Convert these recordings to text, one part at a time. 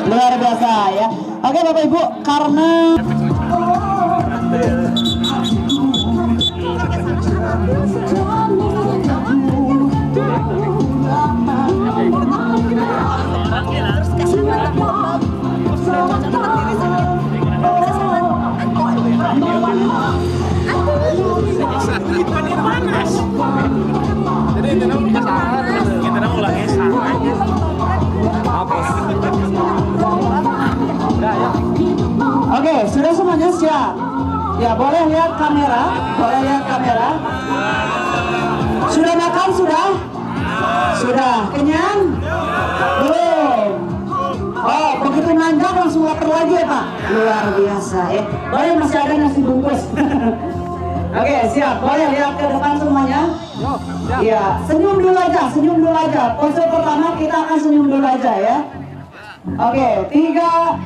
Luar biasa ya. Oke Bapak Ibu, karena Jadi kita ulangi sama Oke, sudah semuanya siap? Ya, boleh lihat kamera, boleh lihat kamera. Sudah makan sudah? Sudah. Kenyang? Belum. Oh, begitu nanjak langsung lapar lagi ya Pak? Luar biasa ya. Boleh masih ada nasi bungkus. Oke, siap. Boleh lihat ke depan semuanya? Iya, senyum dulu aja, senyum dulu aja. Pose pertama kita akan senyum dulu aja ya. Oke, 3.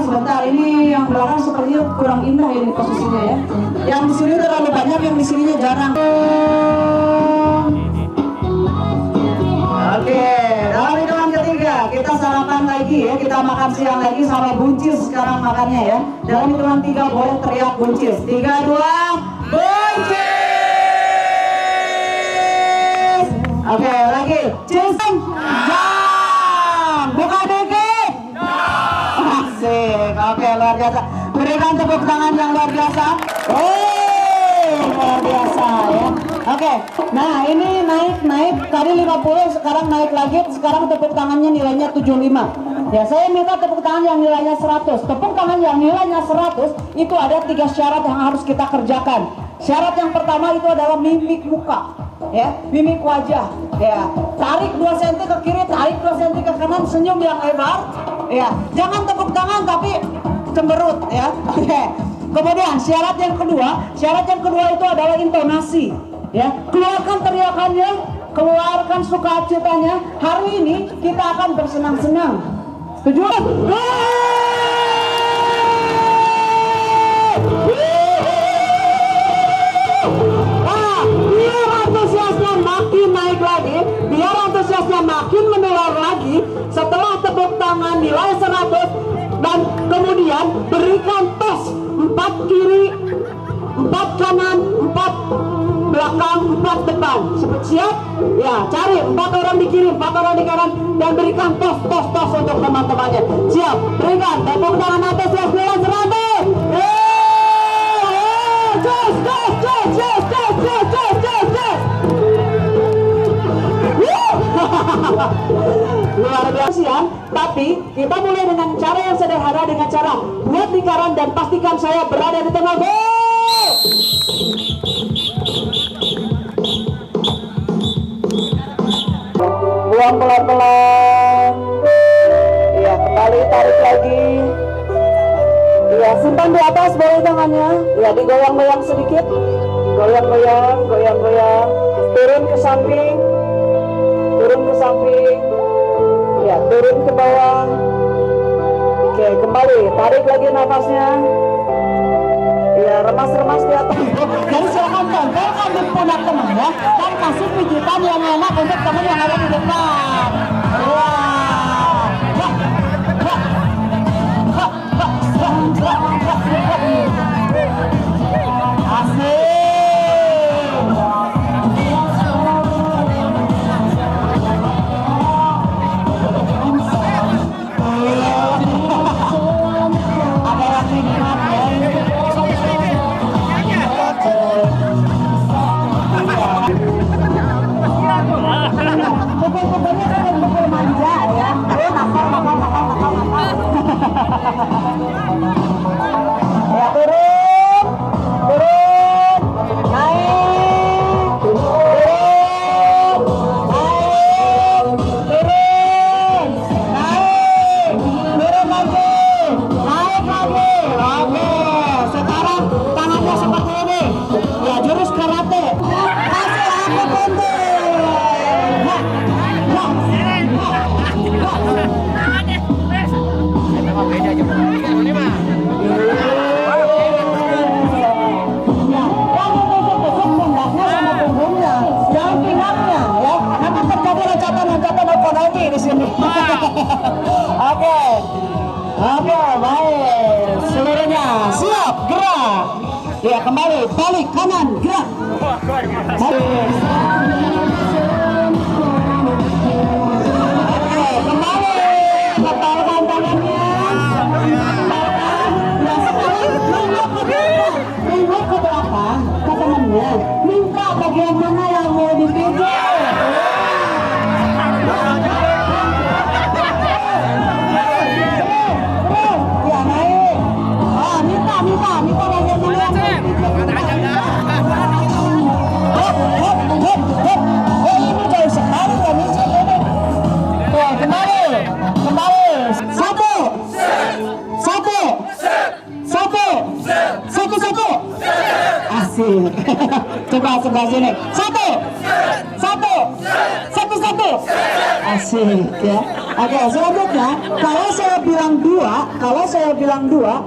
Sebentar, ini yang belakang sepertinya kurang indah ini posisinya ya. Yang di sini terlalu banyak, yang di sininya jarang. Oke, dari hitungan ketiga kita sarapan lagi ya, kita makan siang lagi sama buncis sekarang makannya ya. Dalam hitungan 3 boleh teriak buncis. 3, 2, buncis. Oke, lagi. Cheers. Jam. Buka dikit. Asik. Oke, luar biasa. Berikan tepuk tangan yang luar biasa. Luar biasa ya. Oke, nah ini naik tadi 50, sekarang naik lagi, sekarang tepuk tangannya nilainya 75. Ya, saya minta tepuk tangan yang nilainya 100. Tepuk tangan yang nilainya 100 itu ada 3 syarat yang harus kita kerjakan. Syarat yang pertama itu adalah mimik muka, ya, mimik wajah, ya. Tarik 2 cm ke kiri, tarik 2 cm ke kanan, senyum yang lebar, ya. Jangan tepuk tangan tapi cemberut, ya. Oke. Kemudian syarat yang kedua itu adalah intonasi, ya. Keluarkan teriakannya, keluarkan sukacitanya. Hari ini kita akan bersenang-senang. Setuju? Biar antusiasnya makin naik lagi, biar antusiasnya makin menular lagi. Setelah tepuk tangan nilai 100 dan kemudian berikan tos 4 kiri, 4 kanan, 4 belakang, 4 depan. Siap? Ya, cari 4 orang di kiri, 4 orang di kanan, dan berikan tos untuk teman-temannya. Siap? Berikan tepuk tangan atas ya, 100. Luar biasa ya. Tapi kita mulai dengan cara yang sederhana, dengan cara buat lingkaran dan pastikan saya berada di tengah. Go! Buang pelan-pelan. Iya, kembali tarik lagi. Iya, simpan di atas boleh tangannya. Iya, digoyang-goyang sedikit. Goyang-goyang. Turun ke samping. Ya, turun ke bawah. Oke, kembali tarik lagi nafasnya. Ya, remas-remas di atas. Jadi silakan tempelkan di pundak teman ya, dan kasih pijitan yang enak untuk teman yang ada di depan. Asik. Pukul-pukulnya kan pukul manja Oke, baik. Seluruhnya siap, gerak. Ya, kembali, balik kanan, gerak. Balik. Oke, kembali. Kepalkan tangannya. Kepalkan. Ya, sekarang nengok ke belakang, ke temannya. Minta bagian mana yang mau dipijit. Coba sebelah sini. Satu. Asik ya. Oke, selanjutnya kalau saya bilang dua,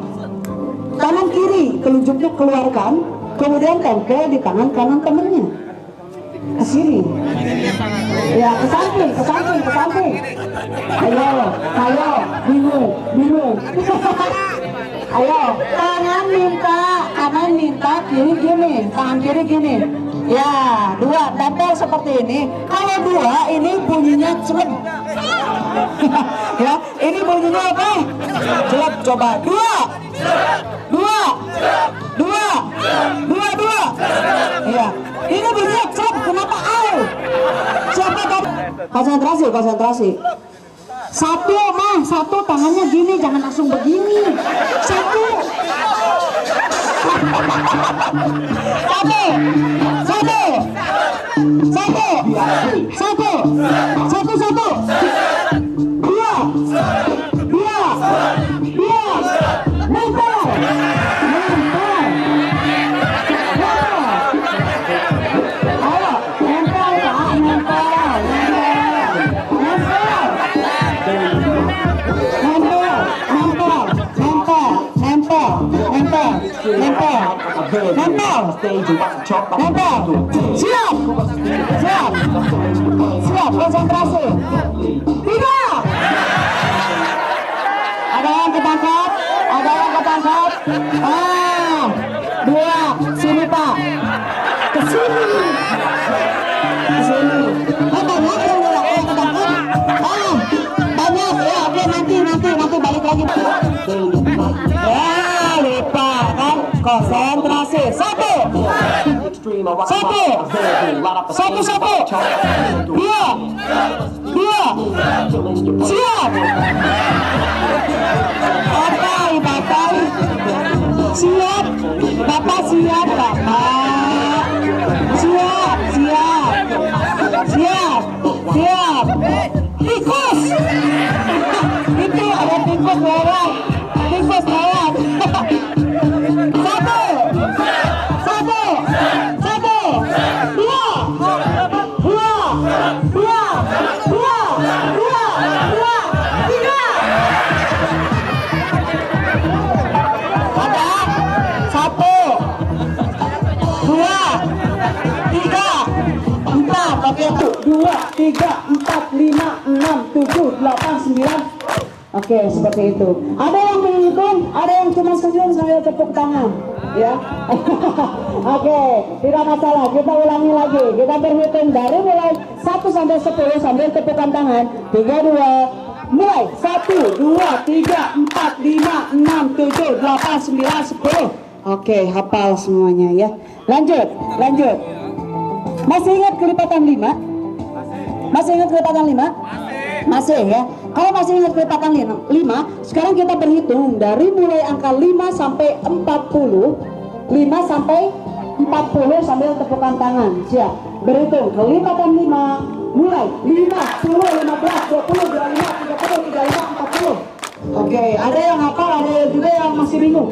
kanan kiri telunjuknya keluarkan, kemudian tempel di tangan kanan temennya. Ke sini. Ya, ke samping. Ayo, bingung. Ayo, kanan minta, kiri gini, tangan kiri gini. Ya, dua, tempel seperti ini. Kalau dua, ini bunyinya celep. Ya, ini bunyinya apa? Celep, coba. Dua. Ya, ini bunyinya celep, kenapa au? Siapa tadi? Konsentrasi. Satu tangannya gini, jangan langsung begini. Satu. Nempel. Siap, konsentrasi. Tiga. Ada yang ketangkap. Dua, sini Pak. Ke sini. Banyak yang ketangkap. Banyak ya. Oke, nanti balik lagi. Ya, lupa kan. Konsentrasi. Satu. Dua. Siap. Bapak siap. Tikus. Itu ada tikus lewat. Dua, tiga, empat, lima, enam, tujuh, delapan, sembilan. Oke, seperti itu. Ada yang menghitung, ada yang cuma senyum sambil tepuk tangan, ya. Oke, tidak masalah. Kita ulangi lagi. Kita berhitung dari mulai 1 sampai 10 sambil tepukan tangan. 3, 2, mulai. 1, 2, 3, 4, 5, 6, 7, 8, 9, 10. Oke, hafal semuanya ya. Lanjut. Masih ingat kelipatan 5? Masih ya. Kalau masih ingat kelipatan 5, sekarang kita berhitung dari mulai angka 5 sampai 40. 5 sampai 40 sambil tepukan tangan. Siap. Berhitung kelipatan 5, mulai. 5, 10, 15, 20, 25, 30, 35, 40. Oke, ada yang hafal, ada juga yang masih bingung.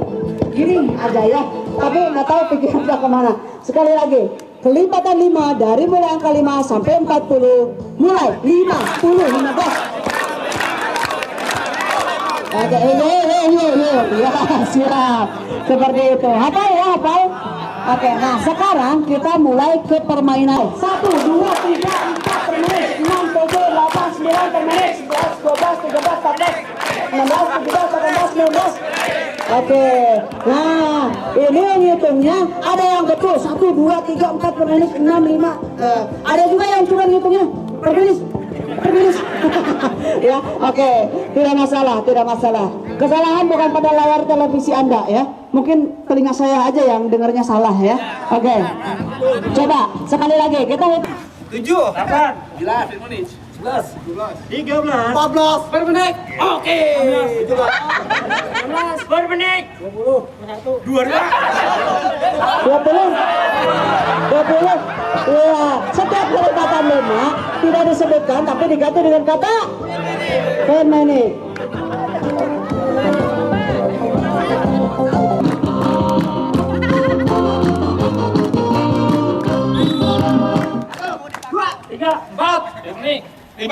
Gini aja ya, tapi nggak tahu pikirannya kemana. Sekali lagi, kelipatan 5 dari mulai angka 5 sampai 40. Mulai 5, 10, 15. Oke, yuk. Ya, siap. Seperti itu. Hafal. Oke, nah sekarang kita mulai ke permainan. 1, 2, 3, 4 per menit, 6, 7, 8, 9 per menit, 11, 12, 13, 14. 16. Oke, nah ini yang ngitungnya ada yang betul 1, 2, 3, 4 per menit, 6, 5. Ada juga yang cuma ngitungnya per menit. Ya, oke, tidak masalah. Kesalahan bukan pada layar televisi Anda ya. Mungkin telinga saya aja yang dengarnya salah ya. Oke. Coba sekali lagi kita 7, 8, 9, 11, 13, 14 per menit. Oke. 16 per menit. 20. 22. 20. Ya, setiap kali kata 5 tidak disebutkan tapi diganti dengan kata per menit. Tiga, 4, ini 5.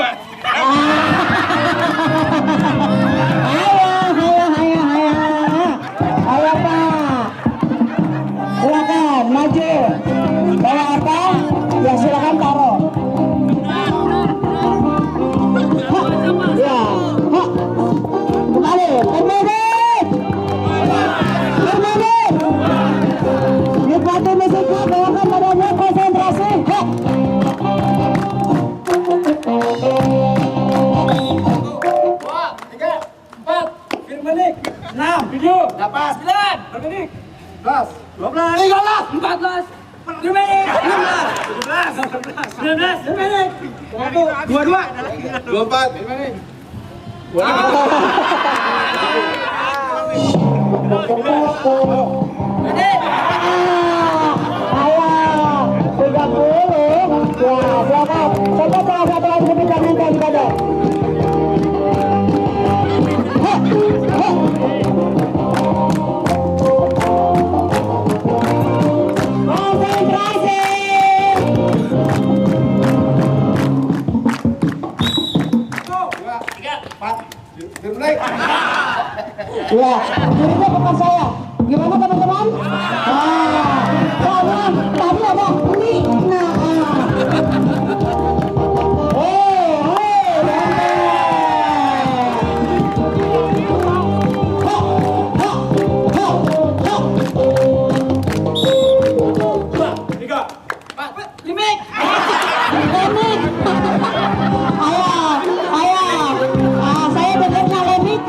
Ayo Pak, silakan maju. Bawa apa? Ya silakan taruh. Ya, kembali. Bermenit. Nikmati musiknya, bawakan badannya, konsentrasi. Enam, 7, 8, 9, bermenit, 11, 12, 13, 14, bermenit, 16, 17, 19, bermenit, 22, 24, bermenit. Ayo, 30. Ya, silakan. Coba salah satu lagi sebutkan yang tadi ada. Konsentrasi. Ya, ini bukan saya. Gimana teman-teman? Karena tadi ada ini. Saya dengarnya lemik.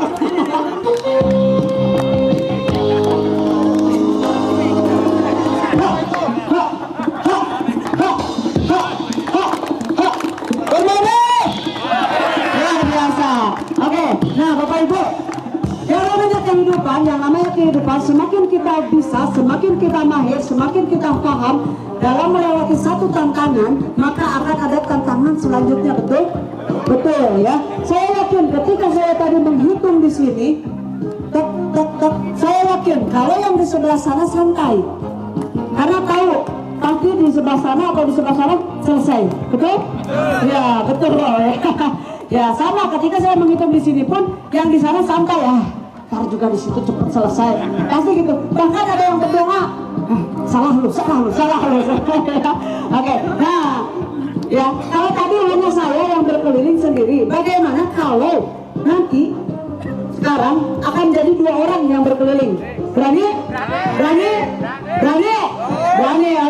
Kehidupan, semakin kita bisa, semakin kita mahir, semakin kita paham dalam melewati satu tantangan, maka akan ada tantangan selanjutnya, betul ya. Saya yakin ketika saya tadi menghitung di sini, saya yakin kalau yang di sebelah sana santai, karena tahu pasti di sebelah sana atau di sebelah sana selesai, betul? Ya betul ya. Sama ketika saya menghitung di sini pun, yang di sana santai ntar juga di situ cepat selesai, pasti gitu. Bahkan ada yang berdoa, salah lu. Oke, nah ya, kalau tadi hanya saya yang berkeliling sendiri, bagaimana kalau nanti sekarang akan jadi 2 orang yang berkeliling? Berani?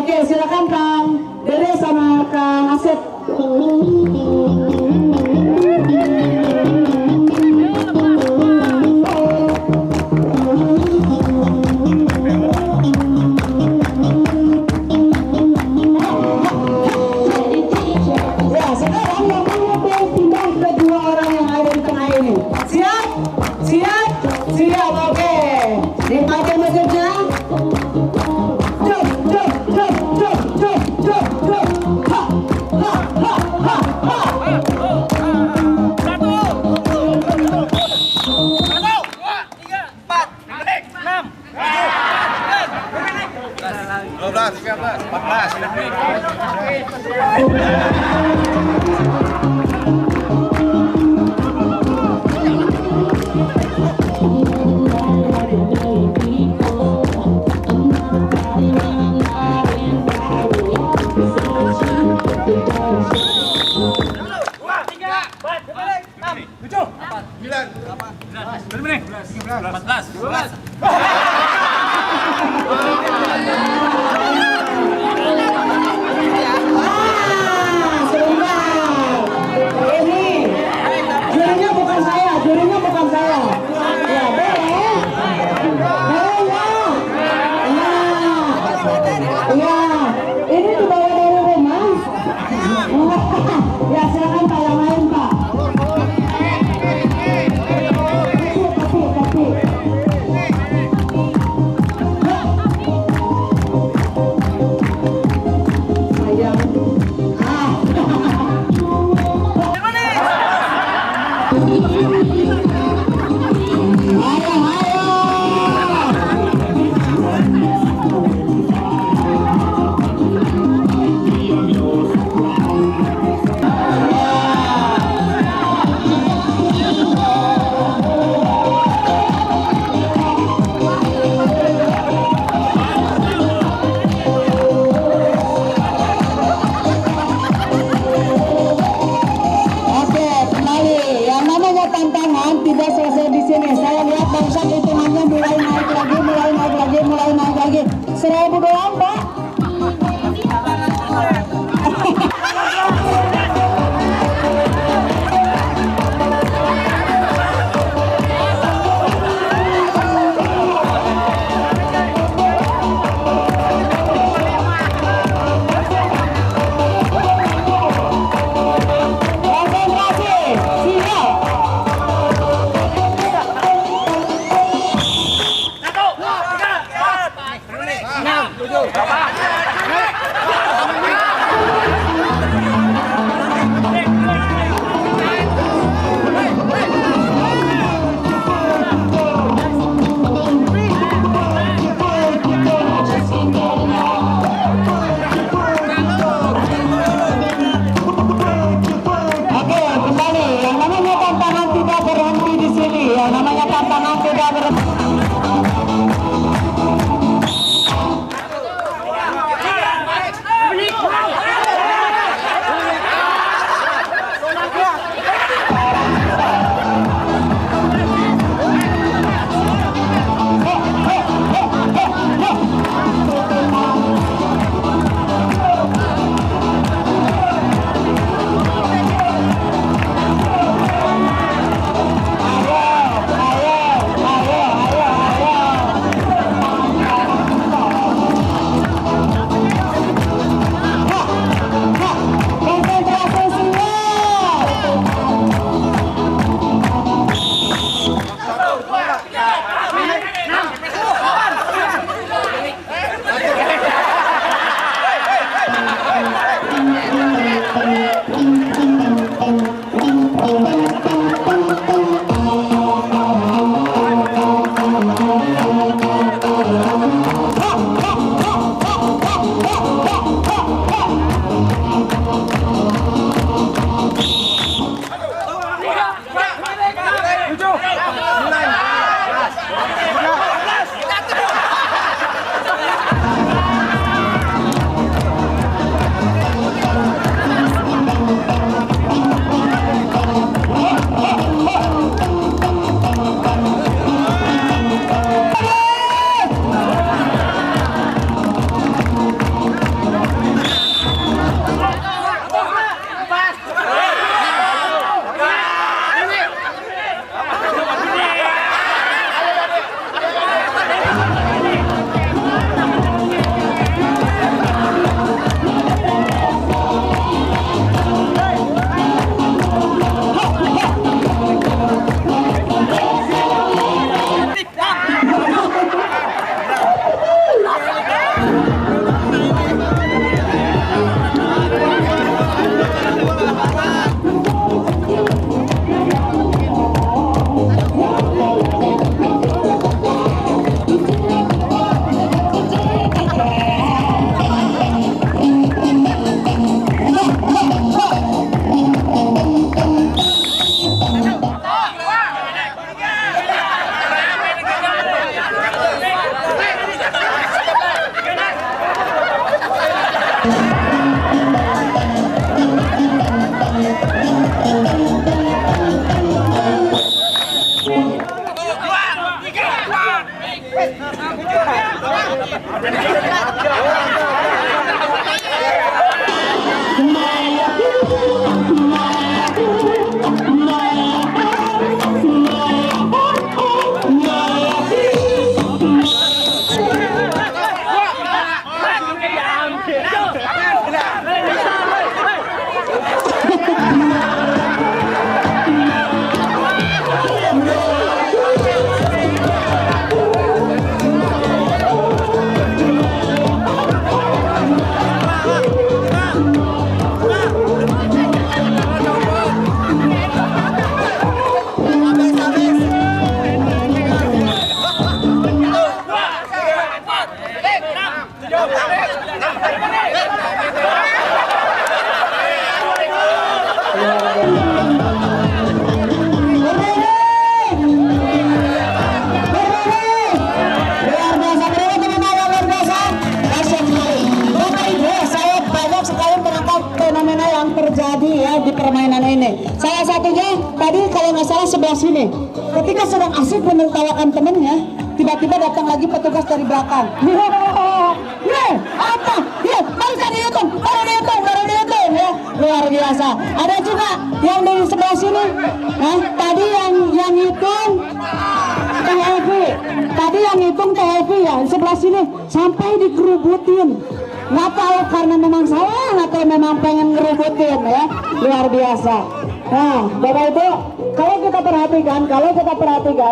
Oke, silakan Kang Dede sama Kang Asep. Siap, oke. Nikmati musiknya. Sebentar. Ini jurinya bukan saya, jurinya bukan saya. Ya boleh, boleh ya. Ya, ini dibawa dari rumah. Ya silakan Pak yang lain Pak. Tapi. Sayang. Ayo, ayo. Oke, kembali. Yang namanya tantangan tidak selesai di sini. Saya lihat barusan hitungannya mulai naik lagi. 1.000 doang, Pak. Konsentrasi, siap. Oke, kembali. Yang namanya tantangan tidak berhenti di sini. Yang namanya tantangan tidak berhenti. Ayo, Fenomena yang terjadi ya di permainan ini. Salah satunya tadi kalau nggak salah sebelah sini, ketika sedang asik menertawakan temennya, tiba-tiba datang lagi petugas dari belakang. Apa? Ya, baru dihitung ya, luar biasa. Ada juga yang dari sebelah sini, tadi yang hitung Teh Evi ya, di sebelah sini sampai dikerubutin. Nggak tahu karena memang salah atau memang pengen ngerubutin ya, luar biasa. Nah, Bapak Ibu, kalau kita perhatikan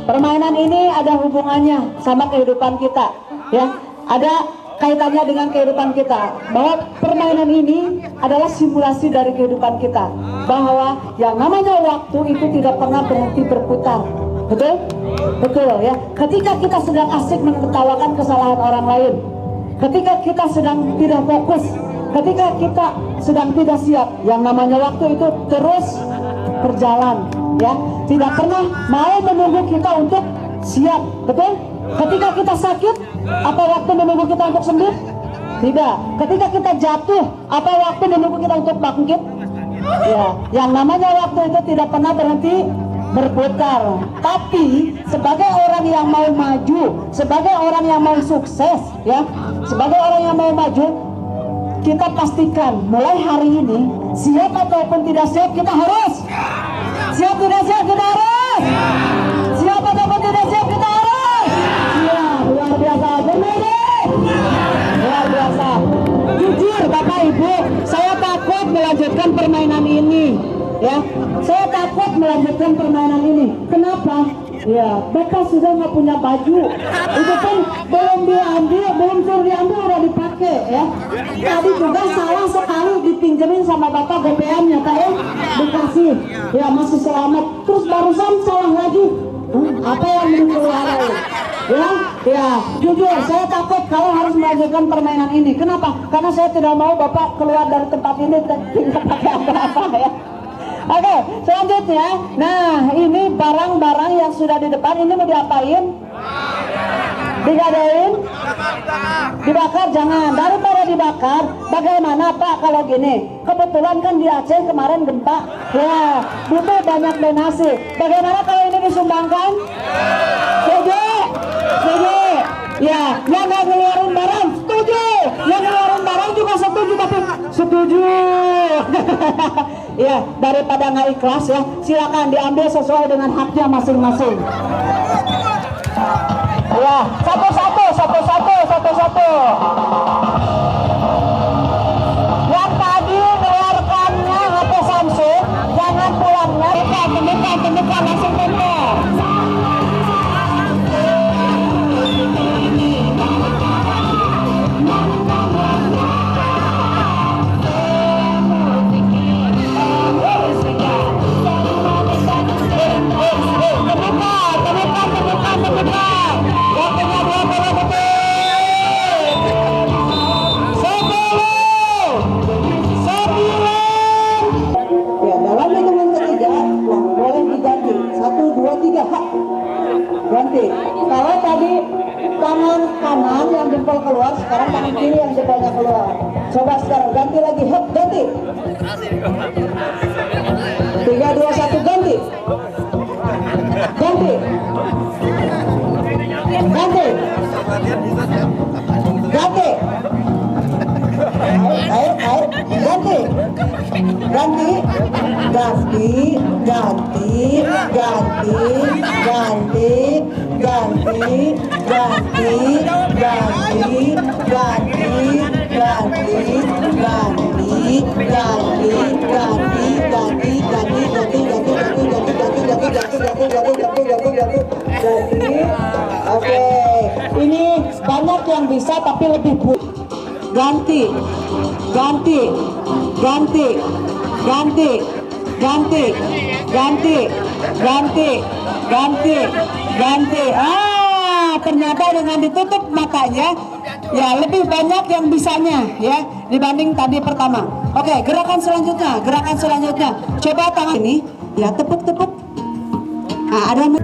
permainan ini ada hubungannya sama kehidupan kita ya, ada kaitannya dengan kehidupan kita, bahwa permainan ini adalah simulasi dari kehidupan kita, bahwa yang namanya waktu itu tidak pernah berhenti berputar. Betul ya. Ketika kita sedang asik menertawakan kesalahan orang lain, ketika kita sedang tidak fokus, ketika kita sedang tidak siap, yang namanya waktu itu terus berjalan ya, tidak pernah mau menunggu kita untuk siap. Betul? Ketika kita sakit, apa waktu menunggu kita untuk sembuh? Tidak. Ketika kita jatuh, apa waktu menunggu kita untuk bangkit? Ya, yang namanya waktu itu tidak pernah berhenti berputar. Tapi sebagai orang yang mau maju, sebagai orang yang mau sukses ya, sebagai orang yang mau maju, kita pastikan mulai hari ini, siap ataupun tidak siap, kita harus siap. Tidak siap, kita harus siap ataupun tidak siap, kita harus siap. Luar biasa, luar biasa. Jujur Bapak Ibu, saya takut melanjutkan permainan ini ya, saya takut melanjutkan permainan ini. Kenapa? Ya, Bapak sudah nggak punya baju, itu pun belum diambil, belum suruh diambil udah dipakai ya. Tadi juga salah sekali dipinjemin sama Bapak GPM-nya, Pak ya, dikasih, ya masih selamat. Terus barusan salah lagi, apa yang dikeluarkan? Ya, jujur saya takut kalau harus melanjutkan permainan ini. Kenapa? Karena saya tidak mau Bapak keluar dari tempat ini tidak pakai apa-apa ya. Oke, selanjutnya, nah ini barang-barang yang sudah di depan ini mau diapain? Digadein? Dibakar? Jangan. Daripada dibakar, bagaimana Pak kalau gini? Kebetulan kan di Aceh kemarin gempa, ya butuh banyak donasi. Bagaimana kalau ini disumbangkan? Setuju? Setuju? Ya, yang nggak ngeluarin barang setuju, yang ngeluarin barang juga setuju, tapi setuju. Ya, daripada nggak ikhlas ya, silakan diambil sesuai dengan haknya masing-masing. Ya, satu-satu. Yang tadi ngeluarkannya HP Samsung, jangan pulangnya, temukan langsung tempel. Ganti. Kalau tadi tangan kanan yang jempol keluar, sekarang tangan kiri yang jempolnya keluar. Coba sekarang ganti lagi, ganti. 3, 2, 1, ganti. Ganti. Ganti, ganti, ganti, ganti, ganti, ganti, ganti, ganti, ganti, ganti, ganti, ganti, ganti. Oke, ini banyak yang bisa tapi lebih ganti, ganti, ganti, ganti, ganti, ganti, ganti, ganti, ganti. Ternyata dengan ditutup matanya ya lebih banyak yang bisanya ya dibanding tadi pertama. Oke, gerakan selanjutnya, coba tangan ini ya, tepuk-tepuk. Ada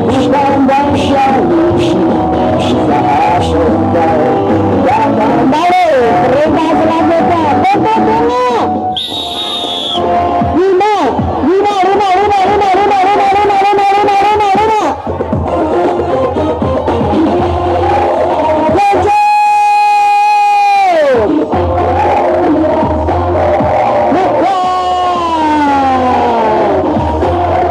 Bisa